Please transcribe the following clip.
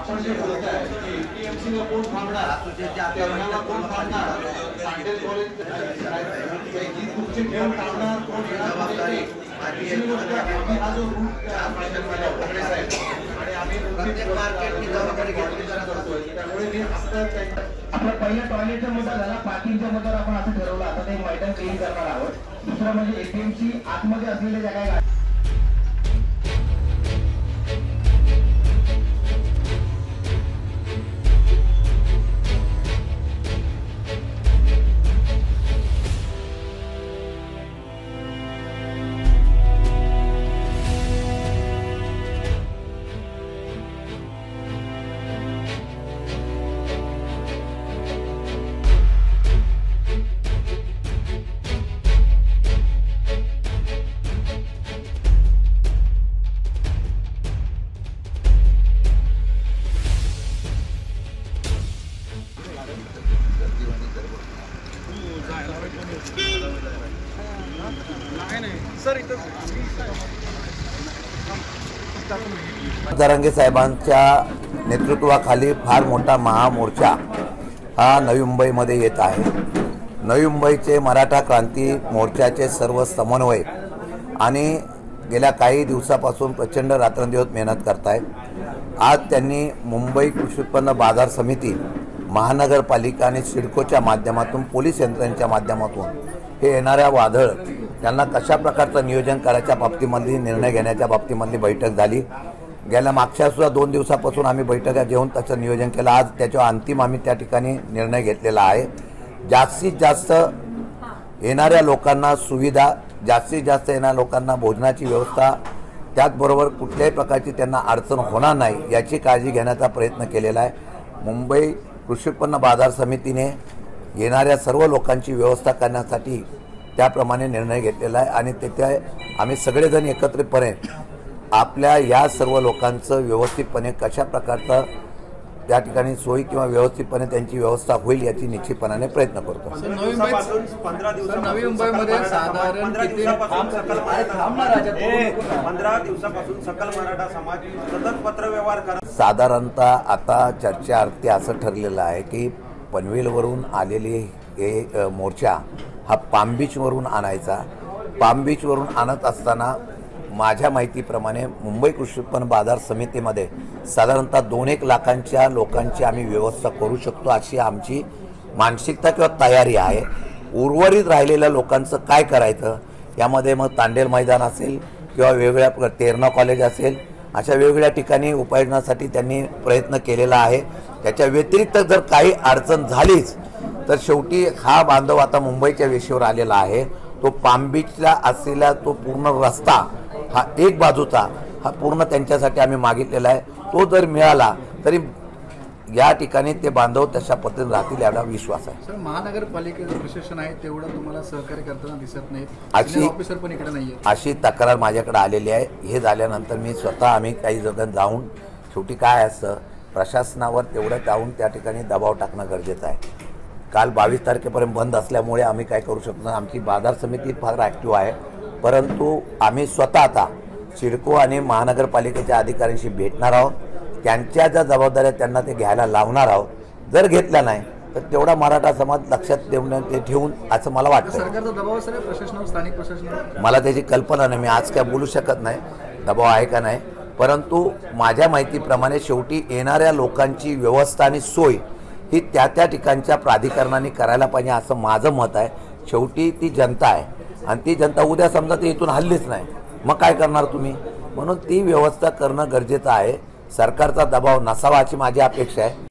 आपण जे बोलताय की टीएमसी ला कोण थांबणार, तेरणाला कोण थांबणार, सांडेल कॉलेज ही तुमची ठेवून थांबणार कोण जबाबदारी दुसरी गोष्ट आम्ही हा जो रूट आणि आम्ही प्रत्येक मार्केटची जबाबदारी करतोय त्यामुळे हे असं आपला पहिला टॉयलेटचा मुद्दा झाला, पार्किंगच्या मुद्द्यावर आपण असं ठरवलं आता ते मैदान क्लीन करणार आहोत। दुसरं म्हणजे एपीएमसी आतमध्ये असलेल्या ज्या काही जरांगे साहेबांच्या नेतृत्वाखाली फार मोठा महामोर्चा हा नवी मुंबईमध्ये येत आहे। नवी मुंबईचे मराठा क्रांती मोर्चाचे सर्व समन्वय आणि गेल्या काही दिवसापासून प्रचंड रात्रंदिवस मेहनत करतायत। आज त्यांनी मुंबई कृषी उत्पन्न बाजार समिती, महानगरपालिका आणि सिडकोच्या माध्यमातून, पोलीस यंत्रणेच्या माध्यमातून हे येणाऱ्या वादळ त्यांना कशा प्रकारचं नियोजन करायच्या बाबतीमधली, निर्णय घेण्याच्या बाबतीमधली बैठक झाली। गेल्या मागच्या सुद्धा 2 दिवसापासून आम्ही बैठका घेऊन त्याचं नियोजन केलं। आज त्याच्यावर अंतिम आम्ही त्या ठिकाणी निर्णय घेतलेला आहे। जास्तीत जास्त येणाऱ्या लोकांना सुविधा, जास्तीत जास्त येणाऱ्या लोकांना भोजनाची व्यवस्था, त्याचबरोबर कुठल्याही प्रकारची त्यांना अडचण होणार नाही याची काळजी घेण्याचा प्रयत्न केलेला आहे। मुंबई कृषी उत्पन्न बाजार समितीने येणाऱ्या सर्व लोकांची व्यवस्था करण्यासाठी त्याप्रमाणे निर्णय घेतलेला आहे आणि तिथे आम्ही सगळेजण एकत्रितपणे आपल्या या सर्व लोकांचं व्यवस्थितपणे कशा प्रकारचं त्या ठिकाणी सोयी किंवा व्यवस्थितपणे त्यांची व्यवस्था होईल याची निश्चितपणे प्रयत्न करतो। नवी मुंबईमध्ये साधारण 15 दिवसापासून सकल मराठा समाज सतत पत्रव्यवहार करत, साधारणतः आता चर्चा अर्थ असं ठरलेलं आहे की पनवेलवरून आलेली हे मोर्चा हा पाम बीचवरून आणायचा। पाम बीचवरून आणत असताना माझ्या माहितीप्रमाणे मुंबई कृषी उत्पन्न बाजार समितीमध्ये साधारणतः 2-1 लाखांच्या लोकांची आम्ही व्यवस्था करू शकतो अशी आमची मानसिकता किंवा तयारी आहे। उर्वरित राहिलेल्या लोकांचं काय करायचं यामध्ये मग तांडेल मैदान असेल किंवा वेगवेगळ्या तेरणा कॉलेज असेल, अशा वेगवेगळ्या ठिकाणी उपाययोजनासाठी त्यांनी प्रयत्न केलेला आहे। त्याच्या व्यतिरिक्त जर काही अडचण झालीच तर शेवटी हा बांधव आता मुंबईच्या वेशीवर आलेला आहे। तो पाम बीचला असलेला तो पूर्ण रस्ता हा एक बाजूचा हा पूर्ण त्यांच्यासाठी आम्ही मागितलेला आहे। तो जर मिळाला तरी या ठिकाणी ते बांधव तशा पद्धतीने राहतील याचा विश्वास आहे। सर, महानगरपालिकेचं प्रशासन आहे तेवढं तुम्हाला सहकार्य करताना दिसत नाही, ऑफिसर पण इकडे नाहीये, अशी तक्रार माझ्याकडे आलेली आहे। हे झाल्यानंतर मी स्वतः आम्ही काही जण जाऊन, शेवटी काय असतं प्रशासनावर तेवढं जाऊन त्या ठिकाणी दबाव टाकणं गरजेचं आहे। काल 22 तारखेपर्यंत बंद असल्यामुळे आम्ही काय करू शकतो नाही, आमची बाजार समिती फार ॲक्टिव्ह आहे, परंतु आम्ही स्वतः आता सिडको आणि महानगरपालिकेच्या अधिकाऱ्यांशी भेटणार आहोत। त्यांच्या ज्या जबाबदाऱ्या त्यांना ते घ्यायला लावणार आहोत। जर घेतल्या नाही तर तेवढा मराठा समाज लक्षात देऊन ते ठेवून असं मला वाटतं। सरकारचा दबाव असेल प्रशासनावर, स्थानिक प्रशासनावर, मला त्याची कल्पना नाही, मी आज काय बोलू शकत नाही दबाव आहे का नाही, परंतु माझ्या माहितीप्रमाणे शेवटी येणाऱ्या लोकांची व्यवस्था आणि सोय ही त्या ठिकाणच्या प्राधिकरणाने करायला पाहिजे असं माझं मत आहे। शेवटी ती जनता आहे आणि ती जनता उद्या समजा ती इथून हल्लीच नाही मग काय करणार तुम्ही, म्हणून ती व्यवस्था करणं गरजेचं आहे। सरकारचा दबाव नसावा अशी माझी अपेक्षा आहे।